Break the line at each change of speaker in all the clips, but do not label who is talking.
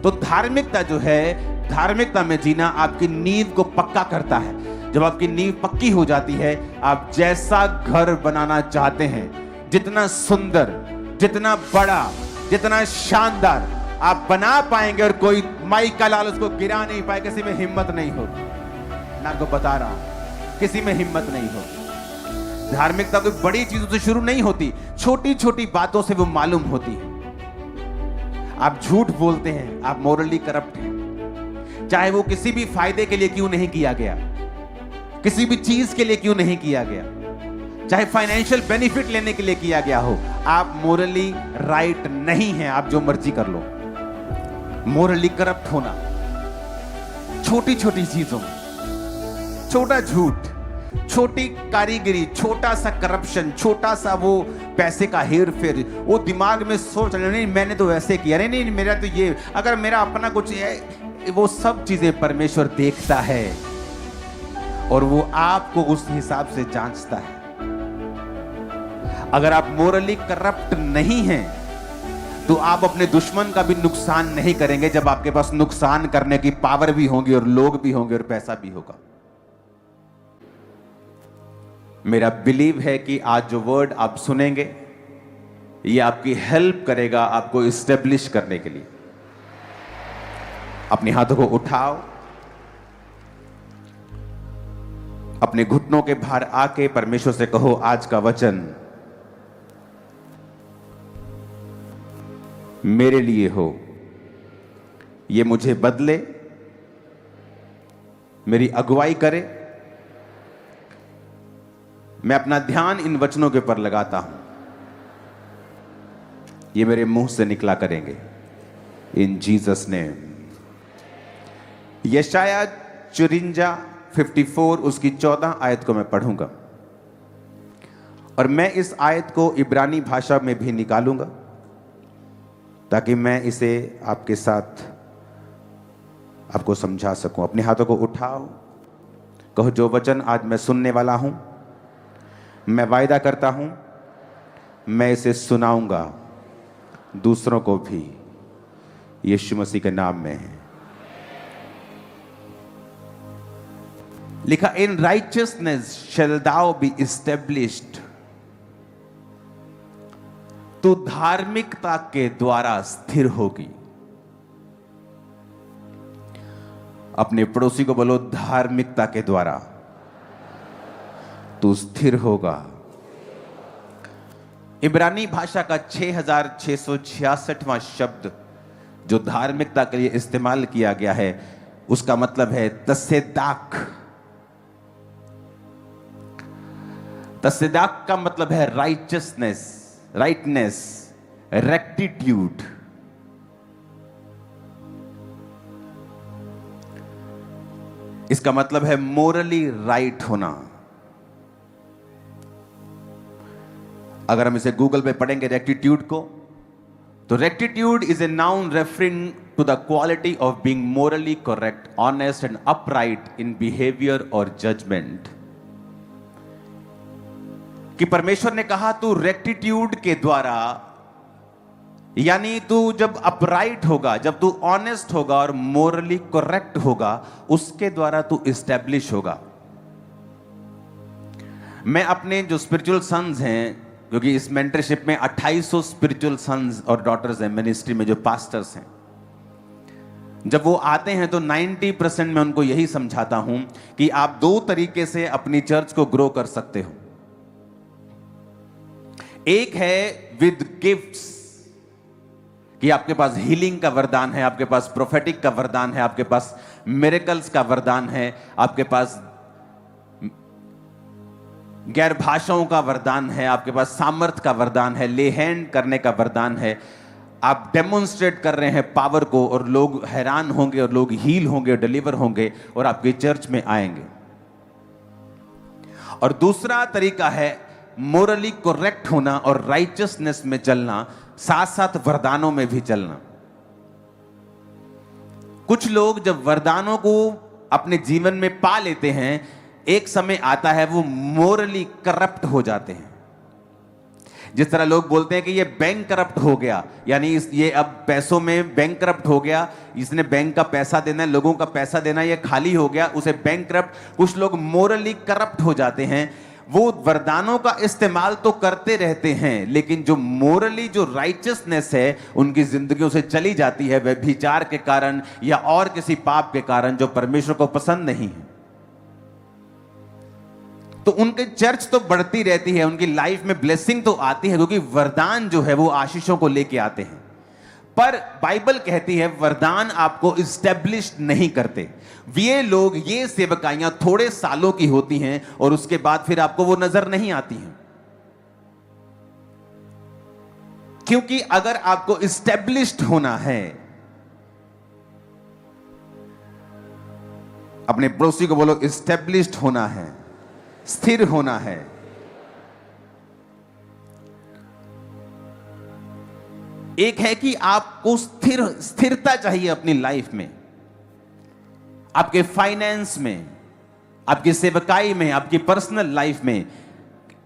तो धार्मिकता जो है, धार्मिकता में जीना आपकी नींव को पक्का करता है। जब आपकी नींव पक्की हो जाती है, आप जैसा घर बनाना चाहते हैं, जितना सुंदर, जितना बड़ा, जितना शानदार आप बना पाएंगे और कोई माई का लाल उसको गिरा नहीं पाए। किसी में हिम्मत नहीं होगी, मैं आपको बता रहा हूं, किसी में हिम्मत नहीं होगी। धार्मिकता कोई बड़ी चीजों से शुरू नहीं होती, छोटी छोटी बातों से वो मालूम होती है। आप झूठ बोलते हैं, आप मोरली करप्ट हैं, चाहे वो किसी भी फायदे के लिए क्यों नहीं किया गया, किसी भी चीज के लिए क्यों नहीं किया गया, चाहे फाइनेंशियल बेनिफिट लेने के लिए किया गया हो, आप मोरली राइट नहीं हैं। आप जो मर्जी कर लो। मोरली करप्ट होना छोटी छोटी चीजों में, छोटा झूठ, छोटी कारीगरी, छोटा सा करप्शन, छोटा सा वो पैसे का हेर फेर, वो दिमाग में सोच रहे नहीं मैंने तो वैसे किया, नहीं मेरा तो ये, अगर मेरा अपना कुछ है, वो सब चीजें परमेश्वर देखता है और वो आपको उस हिसाब से जांचता है। अगर आप मोरली करप्ट नहीं हैं तो आप अपने दुश्मन का भी नुकसान नहीं करेंगे, जब आपके पास नुकसान करने की पावर भी होगी और लोग भी होंगे और पैसा भी होगा। मेरा बिलीव है कि आज जो वर्ड आप सुनेंगे ये आपकी हेल्प करेगा आपको इस्टेब्लिश करने के लिए। अपने हाथों को उठाओ, अपने घुटनों के भार आके परमेश्वर से कहो, आज का वचन मेरे लिए हो, ये मुझे बदले, मेरी अगुवाई करे। मैं अपना ध्यान इन वचनों के ऊपर लगाता हूं, ये मेरे मुंह से निकला करेंगे इन जीसस नेम। यशाया 54 उसकी 14 आयत को मैं पढ़ूंगा और मैं इस आयत को इब्रानी भाषा में भी निकालूंगा ताकि मैं इसे आपके साथ आपको समझा सकूं। अपने हाथों को उठाओ, कहो, जो वचन आज मैं सुनने वाला हूं, मैं वायदा करता हूं मैं इसे सुनाऊंगा दूसरों को भी, यीशु मसीह के नाम में। लिखा, in righteousness shall thou be established, तू धार्मिकता के द्वारा स्थिर होगी। अपने पड़ोसी को बोलो, धार्मिकता के द्वारा तू स्थिर होगा। इब्रानी भाषा का 6666वां शब्द जो धार्मिकता के लिए इस्तेमाल किया गया है, उसका मतलब है तसेदाक। तसेदाक का मतलब है राइचियसनेस, राइटनेस, रेक्टिट्यूड। इसका मतलब है मोरली राइट होना। अगर हम इसे गूगल पे पढ़ेंगे रेक्टिट्यूड को, तो rectitude is a noun referring to the quality of being morally correct, honest and upright in behaviour और जजमेंट। कि परमेश्वर ने कहा तू रेक्टिट्यूड के द्वारा, यानी तू जब अपराइट होगा, जब तू ऑनेस्ट होगा और मोरली करेक्ट होगा, उसके द्वारा तू इस्टेब्लिश होगा। मैं अपने जो स्पिरिचुअल सन्स हैं, क्योंकि इस मेंटरशिप में 2800 स्पिरिचुअल सन्स और डॉटर्स हैं, मिनिस्ट्री में जो पास्टर्स हैं, जब वो आते हैं तो 90% मैं उनको यही समझाता हूं कि आप दो तरीके से अपनी चर्च को ग्रो कर सकते हो। एक है विद गिफ्ट्स, कि आपके पास हीलिंग का वरदान है, आपके पास प्रोफेटिक का वरदान है, आपके पास मिरेकल्स का वरदान है, आपके पास गैर भाषाओं का वरदान है, आपके पास सामर्थ का वरदान है, ले हैंड करने का वरदान है। आप डेमोन्स्ट्रेट कर रहे हैं पावर को और लोग हैरान होंगे और लोग हील होंगे, डिलीवर होंगे और आपकी चर्च में आएंगे। और दूसरा तरीका है मोरली करेक्ट होना और राइचियसनेस में चलना, साथ साथ वरदानों में भी चलना। कुछ लोग जब वरदानों को अपने जीवन में पा लेते हैं, एक समय आता है वो मोरली करप्ट हो जाते हैं। जिस तरह लोग बोलते हैं कि ये बैंक करप्ट हो गया, यानी ये अब पैसों में बैंक करप्ट हो गया, इसने बैंक का पैसा देना है, लोगों का पैसा देना, ये खाली हो गया, उसे बैंक करप्ट। कुछ लोग मोरली करप्ट हो जाते हैं, वो वरदानों का इस्तेमाल तो करते रहते हैं, लेकिन जो मोरली जो राइचियसनेस है उनकी जिंदगियों से चली जाती है, व्यभिचार के कारण या और किसी पाप के कारण जो परमेश्वर को पसंद नहीं है। तो उनके चर्च तो बढ़ती रहती है, उनकी लाइफ में ब्लेसिंग तो आती है, क्योंकि वरदान जो है वो आशीषों को लेके आते हैं। पर बाइबल कहती है वरदान आपको इस्टेब्लिश नहीं करते। ये लोग, ये सेवकाइयां थोड़े सालों की होती हैं और उसके बाद फिर आपको वो नजर नहीं आती हैं। क्योंकि अगर आपको इस्टेब्लिश्ड होना है, अपने पड़ोसी को बोलो इस्टेब्लिश्ड होना है, स्थिर होना है। एक है कि आपको स्थिरता चाहिए अपनी लाइफ में, आपके फाइनेंस में, आपकी सेवकाई में, आपकी पर्सनल लाइफ में,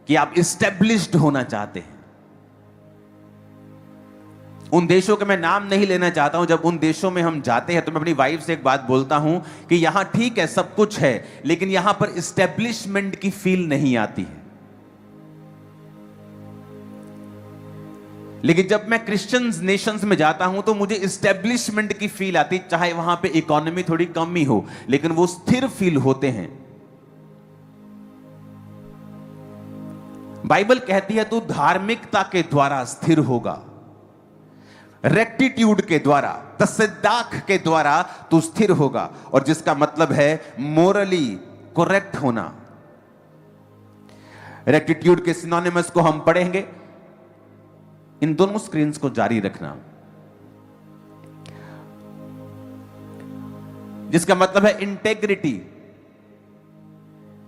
कि आप इस्टेब्लिश्ड होना चाहते हैं। उन देशों के मैं नाम नहीं लेना चाहता हूं, जब उन देशों में हम जाते हैं तो मैं अपनी वाइफ से एक बात बोलता हूं कि यहां ठीक है सब कुछ है, लेकिन यहां पर इस्टेब्लिशमेंट की फील नहीं आती है। लेकिन जब मैं क्रिश्चियंस नेशंस में जाता हूं तो मुझे इस्टेब्लिशमेंट की फील आती, चाहे वहां पे इकोनॉमी थोड़ी कम ही हो, लेकिन वो स्थिर फील होते हैं। बाइबल कहती है तू धार्मिकता के द्वारा स्थिर होगा, रेक्टिट्यूड के द्वारा, तसद्दाक के द्वारा तू स्थिर होगा, और जिसका मतलब है मोरली करेक्ट होना। रेक्टिट्यूड के सिनोनिमस को हम पढ़ेंगे। इन दोनों स्क्रीन्स को जारी रखना, जिसका मतलब है इंटेग्रिटी।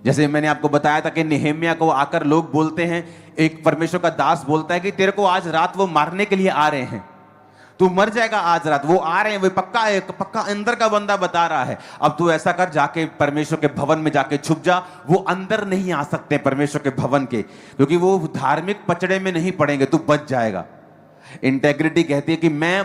जैसे मैंने आपको बताया था कि नेहेमिया को आकर लोग बोलते हैं, एक परमेश्वर का दास बोलता है कि तेरे को आज रात वो मारने के लिए आ रहे हैं, तू मर जाएगा आज रात, वो आ रहे हैं, वो पक्का है, पक्का अंदर का बंदा बता रहा है। अब तू ऐसा कर, जाके परमेश्वर के भवन में जाके छुप जा। वो अंदर नहीं आ सकते परमेश्वर के भवन के, क्योंकि वो धार्मिक पचड़े में नहीं पड़ेंगे, तू बच जाएगा। इंटेग्रिटी कहती है कि मैं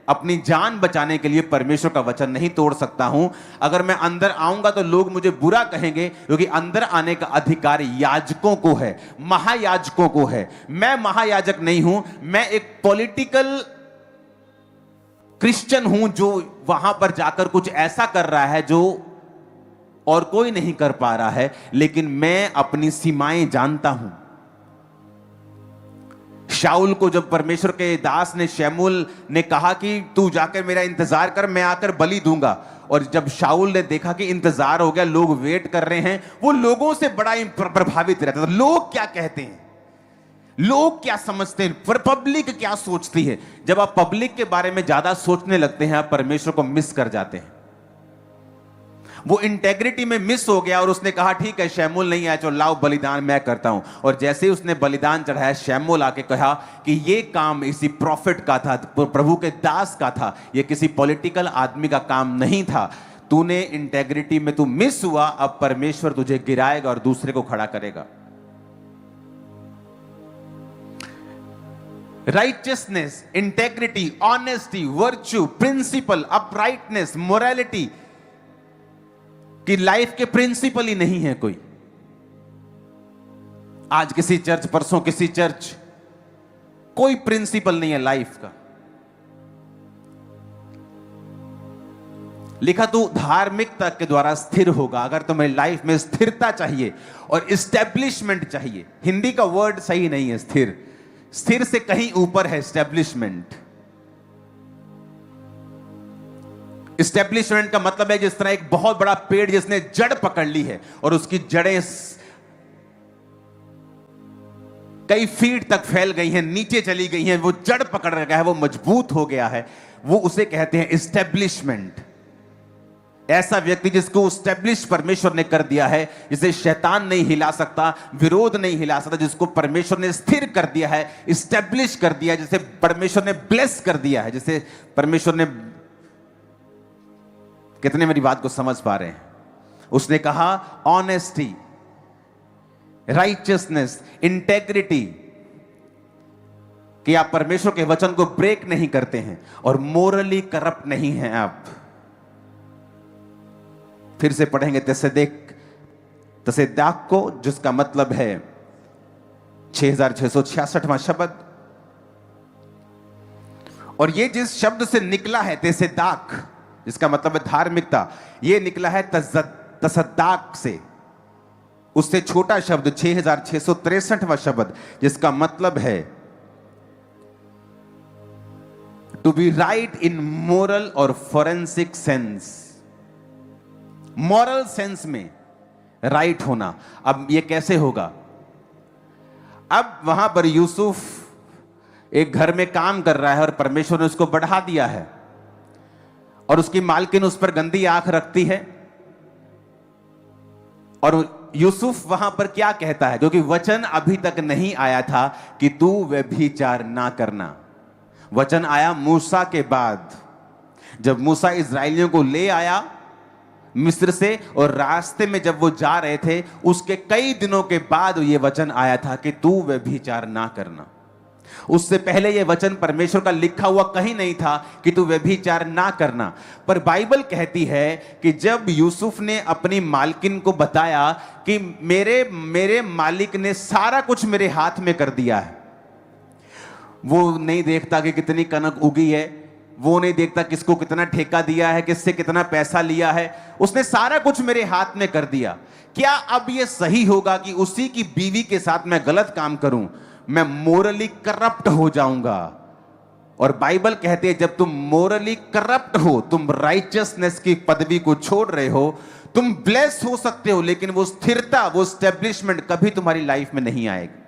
अपनी जान बचाने के लिए परमेश्वर का वचन नहीं तोड़ सकता हूं। अगर मैं अंदर आऊंगा तो लोग मुझे बुरा कहेंगे, क्योंकि अंदर आने का अधिकार याजकों को है, महायाजकों को है। मैं महायाजक नहीं हूं, मैं एक पॉलिटिकल क्रिश्चियन हूं जो वहां पर जाकर कुछ ऐसा कर रहा है जो और कोई नहीं कर पा रहा है, लेकिन मैं अपनी सीमाएं जानता हूं। शाऊल को जब परमेश्वर के दास ने, शमूएल ने कहा कि तू जाकर मेरा इंतजार कर, मैं आकर बलि दूंगा, और जब शाऊल ने देखा कि इंतजार हो गया, लोग वेट कर रहे हैं, वो लोगों से बड़ा प्रभावित रहता था। लोग क्या कहते हैं, लोग क्या समझते हैं, पब्लिक क्या सोचती है। जब आप पब्लिक के बारे में ज्यादा सोचने लगते हैं, आप परमेश्वर को मिस कर जाते हैं। वो इंटेग्रिटी में मिस हो गया और उसने कहा ठीक है शमूएल नहीं आया, चलो लाओ बलिदान मैं करता हूं। और जैसे ही उसने बलिदान चढ़ाया, शमूएल आके कहा कि ये काम इसी प्रॉफिट का था, प्रभु के दास का था, ये किसी पॉलिटिकल आदमी का काम नहीं था। तूने इंटेग्रिटी में तू मिस हुआ, अब परमेश्वर तुझे गिराएगा और दूसरे को खड़ा करेगा। Righteousness, integrity, honesty, virtue, principle, uprightness, morality की लाइफ के प्रिंसिपल ही नहीं है कोई। आज किसी चर्च, परसों किसी चर्च, कोई प्रिंसिपल नहीं है लाइफ का। लिखा तू धार्मिकता के द्वारा स्थिर होगा। अगर तुम्हें लाइफ में स्थिरता चाहिए और इस्टेब्लिशमेंट चाहिए, हिंदी का वर्ड सही नहीं है स्थिर, स्थिर से कहीं ऊपर है एस्टेब्लिशमेंट। एस्टेब्लिशमेंट का मतलब है जिस तरह एक बहुत बड़ा पेड़ जिसने जड़ पकड़ ली है और उसकी जड़ें कई फीट तक फैल गई हैं, नीचे चली गई हैं, वो जड़ पकड़ गया है, वो मजबूत हो गया है, वो उसे कहते हैं एस्टेब्लिशमेंट। ऐसा व्यक्ति जिसको एस्टेब्लिश परमेश्वर ने कर दिया है, जिसे शैतान नहीं हिला सकता, विरोध नहीं हिला सकता, जिसको परमेश्वर ने स्थिर कर दिया है, एस्टेब्लिश कर दिया है, जिसे परमेश्वर ने ब्लेस कर दिया है, जिसे परमेश्वर ने, कितने मेरी बात को समझ पा रहे हैं? उसने कहा ऑनेस्टी, राइचियसनेस, इंटेग्रिटी, कि आप परमेश्वर के वचन को ब्रेक नहीं करते हैं और मोरली करप्ट नहीं हैं आप। फिर से पढ़ेंगे तसेदाक को, जिसका मतलब है 6666वां शब्द। और ये जिस शब्द से निकला है तसेदाक, जिसका मतलब है धार्मिकता, ये निकला है तसद्दाक से, उससे छोटा शब्द 6663वां शब्द, जिसका मतलब है to be right in moral और फोरेंसिक सेंस। मॉरल सेंस में राइट होना। अब ये कैसे होगा? अब वहां पर यूसुफ एक घर में काम कर रहा है और परमेश्वर ने उसको बढ़ा दिया है और उसकी मालकिन उस पर गंदी आंख रखती है। और यूसुफ वहां पर क्या कहता है? क्योंकि वचन अभी तक नहीं आया था कि तू व्यभिचार ना करना। वचन आया मूसा के बाद, जब मूसा इस्राएलियों को ले आया मिस्र से, और रास्ते में जब वो जा रहे थे उसके कई दिनों के बाद ये वचन आया था कि तू व्यभिचार ना करना। उससे पहले ये वचन परमेश्वर का लिखा हुआ कहीं नहीं था कि तू व्यभिचार ना करना। पर बाइबल कहती है कि जब यूसुफ ने अपनी मालकिन को बताया कि मेरे मालिक ने सारा कुछ मेरे हाथ में कर दिया है, वो नहीं देखता कि कितनी कनक उगी है, वो नहीं देखता किसको कितना ठेका दिया है, किससे कितना पैसा लिया है, उसने सारा कुछ मेरे हाथ में कर दिया। क्या अब ये सही होगा कि उसी की बीवी के साथ मैं गलत काम करूं? मैं मोरली करप्ट हो जाऊंगा। और बाइबल कहती है जब तुम मोरली करप्ट हो, तुम राइचियसनेस की पदवी को छोड़ रहे हो, तुम ब्लेस हो सकते हो, लेकिन वो स्थिरता, वो स्टेब्लिशमेंट कभी तुम्हारी लाइफ में नहीं आएगी।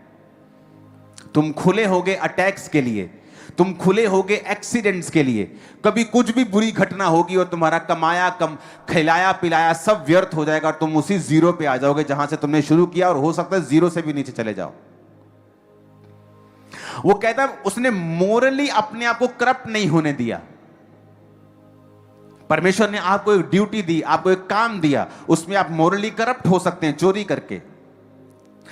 तुम खुले होगे अटैक्स के लिए, तुम खुले होगे एक्सीडेंट्स के लिए। कभी कुछ भी बुरी घटना होगी और तुम्हारा कमाया खिलाया पिलाया सब व्यर्थ हो जाएगा और तुम उसी जीरो पे आ जाओगे जहां से तुमने शुरू किया, और हो सकता है जीरो से भी नीचे चले जाओ। वो कहता है उसने मोरली अपने आप को करप्ट नहीं होने दिया। परमेश्वर ने आपको एक ड्यूटी दी, आपको एक काम दिया, उसमें आप मोरली करप्ट हो सकते हैं चोरी करके।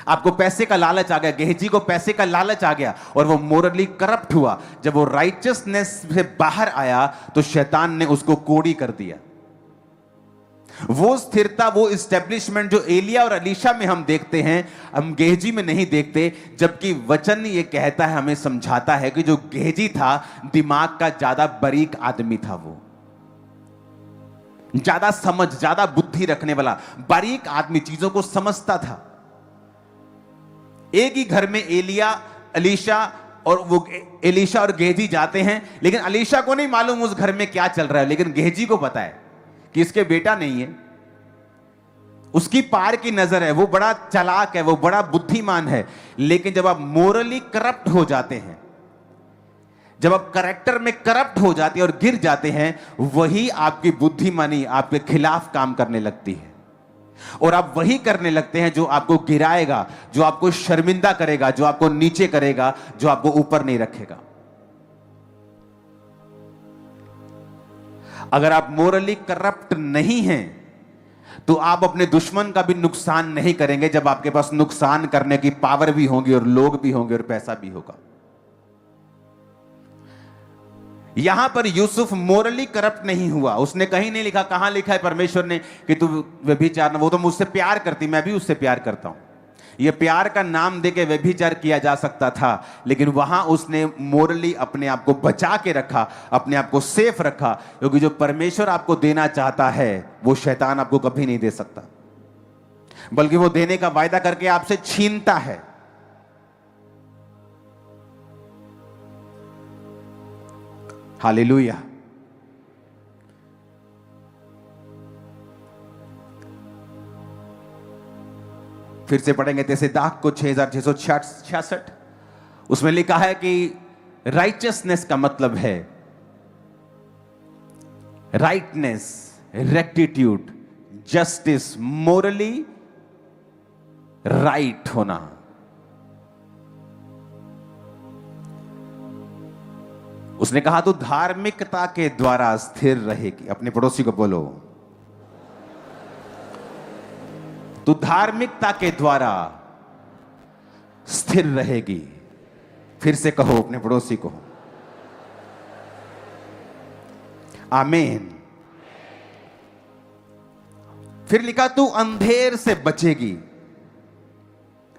आपको पैसे का लालच आ गया, गेहजी को पैसे का लालच आ गया और वो मोरली करप्ट हुआ। जब वो राइचियसनेस से बाहर आया तो शैतान ने उसको कोड़ी कर दिया। वो स्थिरता, वो इस्टेब्लिशमेंट जो एलिया और अलीशा में हम देखते हैं, हम गेहजी में नहीं देखते। जबकि वचन ये कहता है, हमें समझाता है कि जो गेहजी था दिमाग का ज्यादा बारीक आदमी था, वो ज्यादा समझ, ज्यादा बुद्धि रखने वाला बारीक आदमी, चीजों को समझता था। एक ही घर में एलिया, अलीशा और गेहजी जाते हैं, लेकिन अलीशा को नहीं मालूम उस घर में क्या चल रहा है, लेकिन गेहजी को पता है कि इसके बेटा नहीं है। उसकी पार की नजर है, वो बड़ा चालाक है, वो बड़ा बुद्धिमान है। लेकिन जब आप मोरली करप्ट हो जाते हैं, जब आप कैरेक्टर में करप्ट हो जाते हैं और गिर जाते हैं, वही आपकी बुद्धिमानी आपके खिलाफ काम करने लगती है और आप वही करने लगते हैं जो आपको गिराएगा, जो आपको शर्मिंदा करेगा, जो आपको नीचे करेगा, जो आपको ऊपर नहीं रखेगा। अगर आप मोरली करप्ट नहीं हैं तो आप अपने दुश्मन का भी नुकसान नहीं करेंगे, जब आपके पास नुकसान करने की पावर भी होगी और लोग भी होंगे और पैसा भी होगा। यहां पर यूसुफ मोरली करप्ट नहीं हुआ। उसने कहीं नहीं लिखा, कहां लिखा है परमेश्वर ने कि तू व्यभिचार न, वो तो मुझसे प्यार करती, मैं भी उससे प्यार करता हूं। यह प्यार का नाम देके व्यभिचार किया जा सकता था, लेकिन वहां उसने मोरली अपने आप को बचा के रखा, अपने आप को सेफ रखा। क्योंकि जो परमेश्वर आपको देना चाहता है वो शैतान आपको कभी नहीं दे सकता, बल्कि वो देने का वायदा करके आपसे छीनता है। हालेलुया। फिर से पढ़ेंगे तसेदाक को 6666। उसमें लिखा है कि राइचियसनेस का मतलब है rightness, rectitude, justice, Morli right होना। उसने कहा तो धार्मिकता के द्वारा स्थिर रहेगी। अपने पड़ोसी को बोलो, तो धार्मिकता के द्वारा स्थिर रहेगी। फिर से कहो अपने पड़ोसी को, आमीन। फिर लिखा तू अंधेर से बचेगी।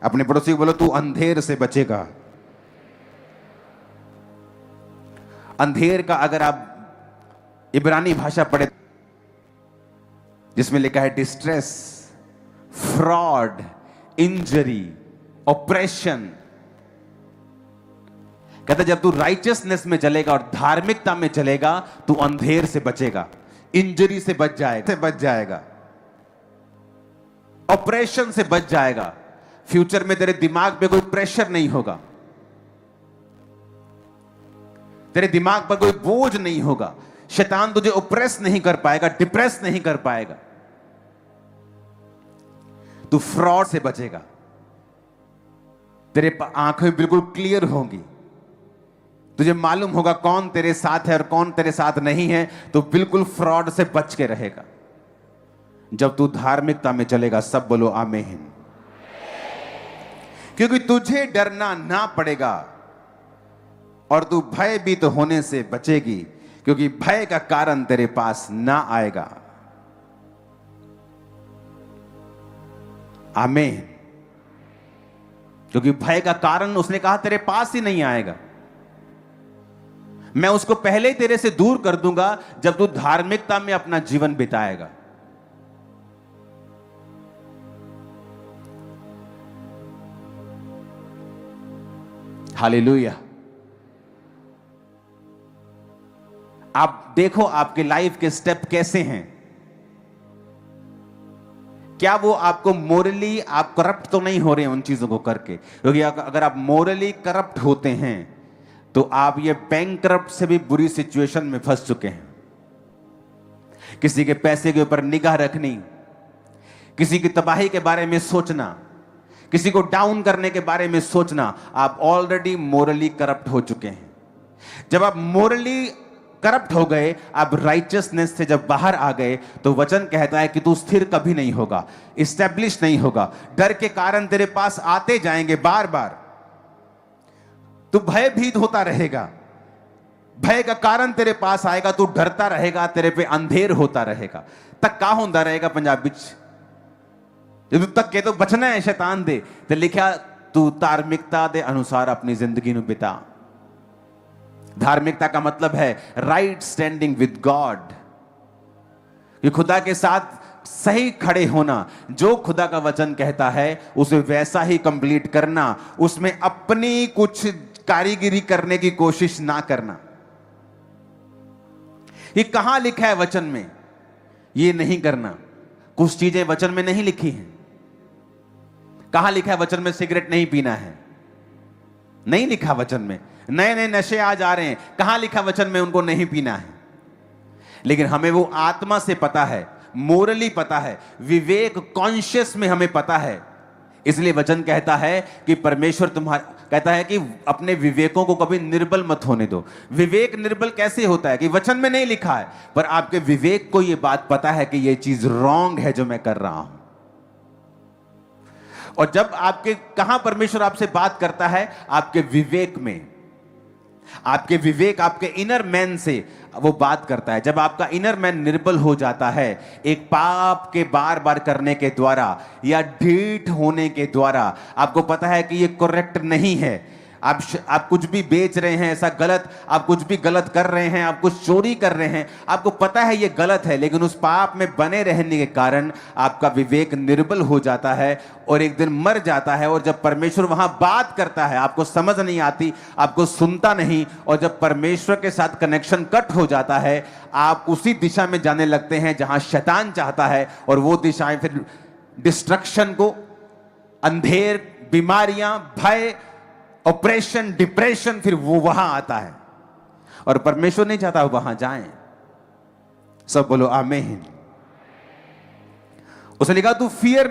अपने पड़ोसी को बोलो तू अंधेर से बचेगा। अंधेर का अगर आप इब्रानी भाषा पढ़े जिसमें लिखा है डिस्ट्रेस, फ्रॉड, इंजरी, ऑपरेशन। कहता जब तू राइचियसनेस में चलेगा और धार्मिकता में चलेगा तू अंधेर से बचेगा, इंजरी से बच जाएगा, ऑपरेशन से बच जाएगा। फ्यूचर में तेरे दिमाग पे कोई प्रेशर नहीं होगा, तेरे दिमाग पर कोई बोझ नहीं होगा, शैतान तुझे ऑप्रेस नहीं कर पाएगा, डिप्रेस नहीं कर पाएगा। तू फ्रॉड से बचेगा, तेरे आंखें बिल्कुल क्लियर होंगी, तुझे मालूम होगा कौन तेरे साथ है और कौन तेरे साथ नहीं है, तो बिल्कुल फ्रॉड से बच के रहेगा। जब तू धार्मिकता में चलेगा, सब बोलो आमीन। क्योंकि तुझे डरना ना पड़ेगा और तू भयभीत होने से बचेगी, क्योंकि भय का कारण तेरे पास ना आएगा। आमीन। क्योंकि भय का कारण उसने कहा तेरे पास ही नहीं आएगा। मैं उसको पहले ही तेरे से दूर कर दूंगा जब तू धार्मिकता में अपना जीवन बिताएगा। हालेलुया। आप देखो आपके लाइफ के स्टेप कैसे हैं। क्या वो आपको मोरली आप करप्ट तो नहीं हो रहे हैं उन चीजों को करके? क्योंकि अगर आप मोरली करप्ट होते हैं तो आप ये बैंकरप्ट से भी बुरी सिचुएशन में फंस चुके हैं। किसी के पैसे के ऊपर निगाह रखनी, किसी की तबाही के बारे में सोचना, किसी को डाउन करने के बारे में सोचना, आप ऑलरेडी मोरली करप्ट हो चुके हैं। जब आप मोरली करप्ट हो गए, आप राइचियसनेस से जब बाहर आ गए, तो वचन कहता है कि तू स्थिर कभी नहीं होगा, इस्टेब्लिश नहीं होगा। डर के कारण तेरे पास आते जाएंगे बार बार, तू भयभीत होता रहेगा, भय का कारण तेरे पास आएगा, तू डरता रहेगा, तेरे पे अंधेर होता रहेगा। तक का होता रहेगा पंजाबी जो तक के तो बचना है शैतान दे, ते लिखा तू धार्मिकता दे अनुसार अपनी जिंदगी ਨੂੰ बिता। धार्मिकता का मतलब है राइट स्टैंडिंग विद गॉड, कि खुदा के साथ सही खड़े होना। जो खुदा का वचन कहता है उसे वैसा ही कंप्लीट करना, उसमें अपनी कुछ कारीगिरी करने की कोशिश ना करना। ये कहां लिखा है वचन में? ये नहीं करना। कुछ चीजें वचन में नहीं लिखी हैं। कहां लिखा है वचन में सिगरेट नहीं पीना है? नहीं लिखा वचन में। नए नए नशे आ जा रहे हैं, कहां लिखा वचन में उनको नहीं पीना है? लेकिन हमें वो आत्मा से पता है, मोरली पता है, विवेक कॉन्शियस में हमें पता है। इसलिए वचन कहता है कि परमेश्वर तुम्हारा कहता है कि अपने विवेकों को कभी निर्बल मत होने दो। विवेक निर्बल कैसे होता है? कि वचन में नहीं लिखा है, पर आपके विवेक को यह बात पता है कि यह चीज रॉन्ग है जो मैं कर रहा हूं। और जब आपके कहां परमेश्वर आपसे बात करता है? आपके विवेक में। आपके विवेक, आपके इनर मैन से वो बात करता है। जब आपका इनर मैन निर्बल हो जाता है एक पाप के बार बार करने के द्वारा या ढीठ होने के द्वारा, आपको पता है कि ये करेक्ट नहीं है, आप कुछ भी बेच रहे हैं ऐसा गलत, आप कुछ भी गलत कर रहे हैं, आप कुछ चोरी कर रहे हैं, आपको पता है ये गलत है, लेकिन उस पाप में बने रहने के कारण आपका विवेक निर्बल हो जाता है और एक दिन मर जाता है। और जब परमेश्वर वहां बात करता है आपको समझ नहीं आती, आपको सुनता नहीं, और जब परमेश्वर के साथ कनेक्शन कट हो जाता है आप उसी दिशा में जाने लगते हैं जहां शैतान चाहता है। और वो दिशाएं फिर डिस्ट्रक्शन को, अंधेर, बीमारियां, भय, ऑपरेशन, डिप्रेशन, फिर वो वहां आता है। और परमेश्वर नहीं चाहता वहां जाएं। सब बोलो आमीन। उसने लिखा तू फियर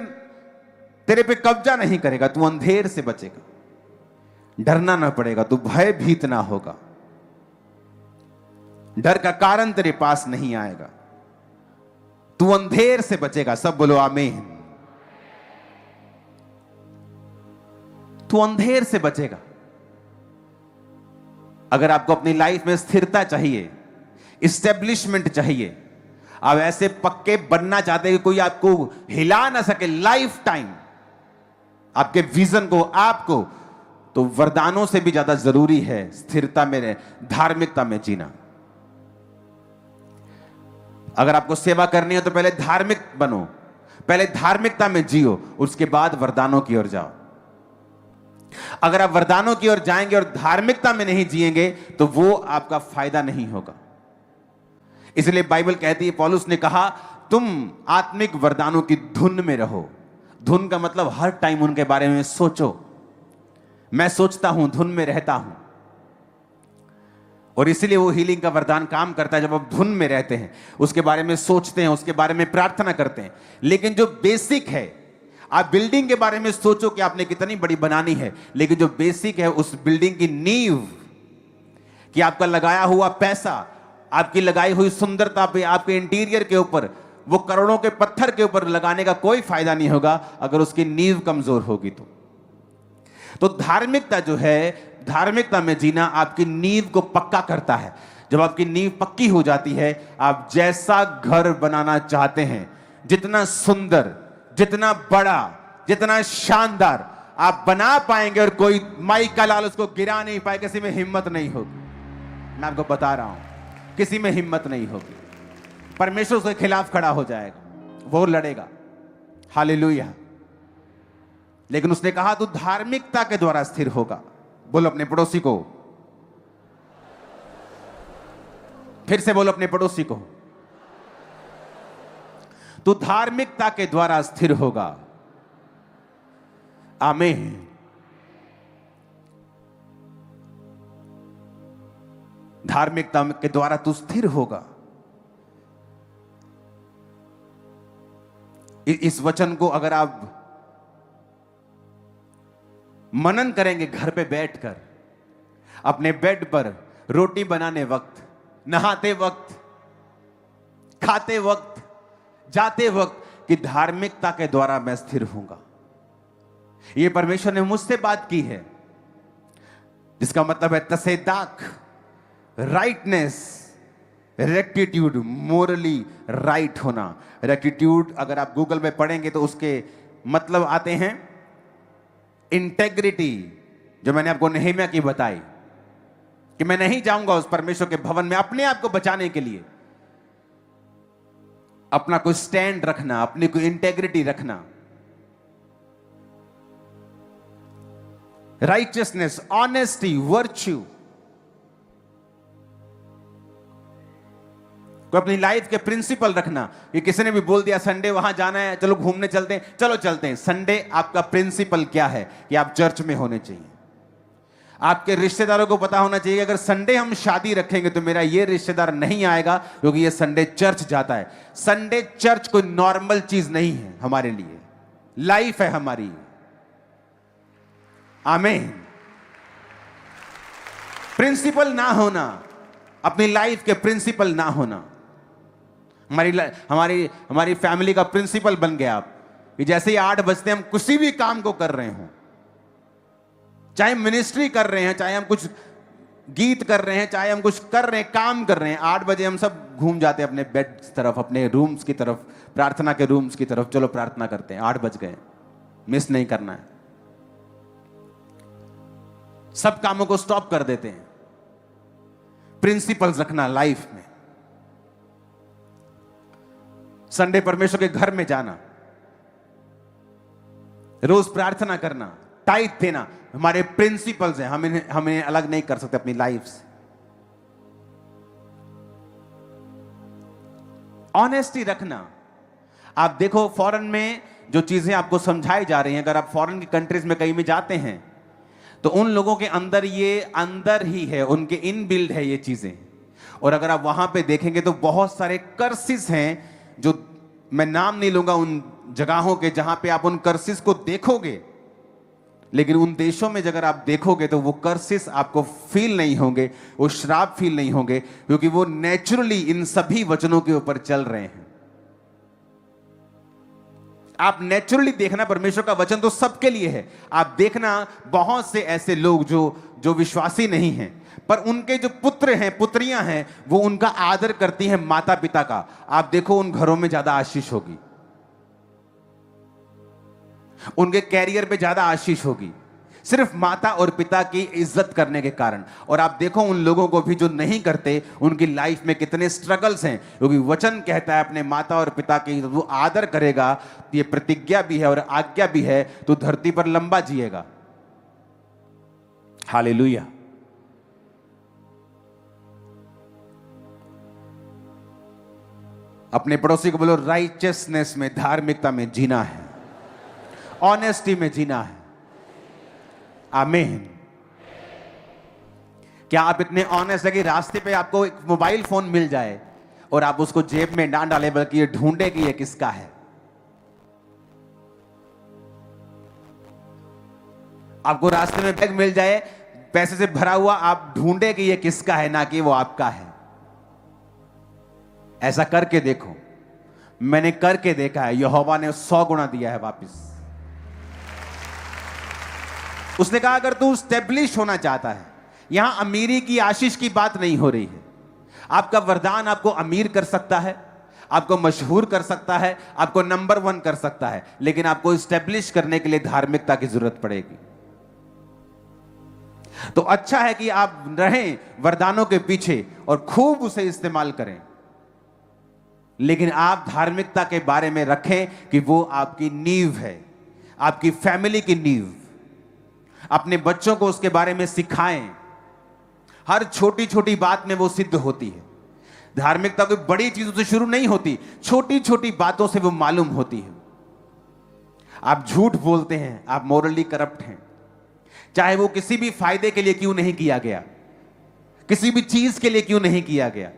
तेरे पे कब्जा नहीं करेगा, तू अंधेर से बचेगा, डरना ना पड़ेगा, तू भयभीत ना होगा, डर का कारण तेरे पास नहीं आएगा, तू अंधेर से बचेगा। सब बोलो आमीन। तू अंधेर से बचेगा। अगर आपको अपनी लाइफ में स्थिरता चाहिए, इस्टेब्लिशमेंट चाहिए, आप ऐसे पक्के बनना चाहते हैं कि कोई आपको हिला ना सके लाइफ टाइम, आपके विजन को, आपको, तो वरदानों से भी ज्यादा जरूरी है स्थिरता में, धार्मिकता में जीना। अगर आपको सेवा करनी है तो पहले धार्मिक बनो, पहले धार्मिकता में जियो, उसके बाद वरदानों की ओर जाओ। अगर आप वरदानों की ओर जाएंगे और धार्मिकता में नहीं जिएंगे तो वो आपका फायदा नहीं होगा। इसलिए बाइबल कहती है, पौलुस ने कहा, तुम आत्मिक वरदानों की धुन में रहो। धुन का मतलब हर टाइम उनके बारे में सोचो। मैं सोचता हूं, धुन में रहता हूं, और इसीलिए वो हीलिंग का वरदान काम करता है। जब आप धुन में रहते हैं, उसके बारे में सोचते हैं, उसके बारे में प्रार्थना करते हैं। लेकिन जो बेसिक है, आप बिल्डिंग के बारे में सोचो कि आपने कितनी बड़ी बनानी है, लेकिन जो बेसिक है उस बिल्डिंग की नींव, कि आपका लगाया हुआ पैसा, आपकी लगाई हुई सुंदरता पे, आपके इंटीरियर के ऊपर, वो करोड़ों के पत्थर के ऊपर लगाने का कोई फायदा नहीं होगा अगर उसकी नींव कमजोर होगी तो धार्मिकता जो है, धार्मिकता में जीना आपकी नींव को पक्का करता है। जब आपकी नींव पक्की हो जाती है, आप जैसा घर बनाना चाहते हैं, जितना सुंदर, जितना बड़ा, जितना शानदार आप बना पाएंगे, और कोई माई का लाल उसको गिरा नहीं पाए, किसी में हिम्मत नहीं होगी। मैं आपको बता रहा हूं, किसी में हिम्मत नहीं होगी। परमेश्वर उसके खिलाफ खड़ा हो जाएगा, वो लड़ेगा। हालेलुया। लेकिन उसने कहा, तू धार्मिकता के द्वारा स्थिर होगा। बोलो अपने पड़ोसी को, फिर से बोलो अपने पड़ोसी को, तू धार्मिकता के द्वारा स्थिर होगा। आमीन। धार्मिकता के द्वारा तू स्थिर होगा। इस वचन को अगर आप मनन करेंगे घर पे बैठकर, अपने बेड पर, रोटी बनाने वक्त, नहाते वक्त, खाते वक्त, जाते वक्त, कि धार्मिकता के द्वारा मैं स्थिर होऊंगा। यह परमेश्वर ने मुझसे बात की है, जिसका मतलब है तसेदाक, राइटनेस, रेक्टिट्यूड, मोरली राइट होना। रेक्टिट्यूड अगर आप गूगल में पढ़ेंगे तो उसके मतलब आते हैं इंटेग्रिटी, जो मैंने आपको नेहमिया की बताई, कि मैं नहीं जाऊंगा उस परमेश्वर के भवन में अपने आप को बचाने के लिए। अपना कोई स्टैंड रखना, अपनी कोई इंटेग्रिटी रखना। राइचियसनेस, ऑनेस्टी, वर्च्यू को अपनी लाइफ के प्रिंसिपल रखना। कि किसी ने भी बोल दिया संडे वहां जाना है, चलो घूमने चलते हैं, चलो चलते हैं। संडे आपका प्रिंसिपल क्या है? कि आप चर्च में होने चाहिए। आपके रिश्तेदारों को पता होना चाहिए, अगर संडे हम शादी रखेंगे तो मेरा ये रिश्तेदार नहीं आएगा क्योंकि ये संडे चर्च जाता है। संडे चर्च कोई नॉर्मल चीज नहीं है हमारे लिए, लाइफ है हमारी। आमीन। प्रिंसिपल ना होना, अपनी लाइफ के प्रिंसिपल ना होना। हमारी फैमिली का प्रिंसिपल बन गया आप, कि जैसे ही 8 बजते हम किसी भी काम को कर रहे हो, चाहे मिनिस्ट्री कर रहे हैं, चाहे हम कुछ गीत कर रहे हैं, चाहे हम कुछ कर रहे हैं, काम कर रहे हैं, 8 बजे हम सब घूम जाते हैं अपने बेड की तरफ, अपने रूम्स की तरफ, प्रार्थना के रूम्स की तरफ। चलो प्रार्थना करते हैं, 8 बज गए, मिस नहीं करना है। सब कामों को स्टॉप कर देते हैं। प्रिंसिपल्स रखना लाइफ में। संडे परमेश्वर के घर में जाना, रोज प्रार्थना करना, टाइट देना, हमारे प्रिंसिपल्स हैं। हमें अलग नहीं कर सकते अपनी लाइफ से। ऑनेस्टी रखना। आप देखो फॉरेन में जो चीजें आपको समझाई जा रही हैं, अगर आप फॉरेन की कंट्रीज में कहीं में जाते हैं तो उन लोगों के अंदर ये अंदर ही है, उनके इनबिल्ड है ये चीजें। और अगर आप वहां पे देखेंगे तो बहुत सारे कर्सिस हैं, जो मैं नाम नहीं लूंगा उन जगहों के, जहां पे आप उन कर्सिस को देखोगे, लेकिन उन देशों में अगर आप देखोगे तो वो कर्सिस आपको फील नहीं होंगे, वो श्राप फील नहीं होंगे, क्योंकि वो नेचुरली इन सभी वचनों के ऊपर चल रहे हैं। आप नेचुरली देखना, परमेश्वर का वचन तो सबके लिए है। आप देखना बहुत से ऐसे लोग जो विश्वासी नहीं हैं, पर उनके जो पुत्र हैं, पुत्रियां हैं, वो उनका आदर करती हैं माता पिता का, आप देखो उन घरों में ज्यादा आशीष होगी, उनके कैरियर पे ज्यादा आशीष होगी, सिर्फ माता और पिता की इज्जत करने के कारण। और आप देखो उन लोगों को भी जो नहीं करते, उनकी लाइफ में कितने स्ट्रगल्स हैं, क्योंकि वचन कहता है अपने माता और पिता की वो आदर करेगा, ये प्रतिज्ञा भी है और आज्ञा भी है, तो धरती पर लंबा जिएगा। हालेलुया। अपने पड़ोसी को बोलो, राइचियसनेस में, धार्मिकता में जीना है, ऑनेस्टी में जीना है। आमीन। क्या आप इतने ऑनेस्ट है कि रास्ते पे आपको एक मोबाइल फोन मिल जाए और आप उसको जेब में ना डाले, बल्कि ये ढूंढे कि ये किसका है? आपको रास्ते में बैग मिल जाए पैसे से भरा हुआ, आप ढूंढे कि ये किसका है, ना कि वो आपका है। ऐसा करके देखो, मैंने करके देखा है, यहोवा ने 100 गुना दिया है वापिस। उसने कहा अगर तू स्टेब्लिश होना चाहता है, यहां अमीरी की आशीष की बात नहीं हो रही है। आपका वरदान आपको अमीर कर सकता है, आपको मशहूर कर सकता है, आपको नंबर 1 कर सकता है, लेकिन आपको स्टेब्लिश करने के लिए धार्मिकता की जरूरत पड़ेगी। तो अच्छा है कि आप रहें वरदानों के पीछे और खूब उसे इस्तेमाल करें, लेकिन आप धार्मिकता के बारे में रखें कि वो आपकी नींव है, आपकी फैमिली की नींव। अपने बच्चों को उसके बारे में सिखाएं। हर छोटी छोटी बात में वो सिद्ध होती है। धार्मिकता कोई बड़ी चीजों से शुरू नहीं होती, छोटी छोटी बातों से वो मालूम होती है। आप झूठ बोलते हैं, आप मोरली करप्ट हैं, चाहे वो किसी भी फायदे के लिए क्यों नहीं किया गया, किसी भी चीज के लिए क्यों नहीं किया गया,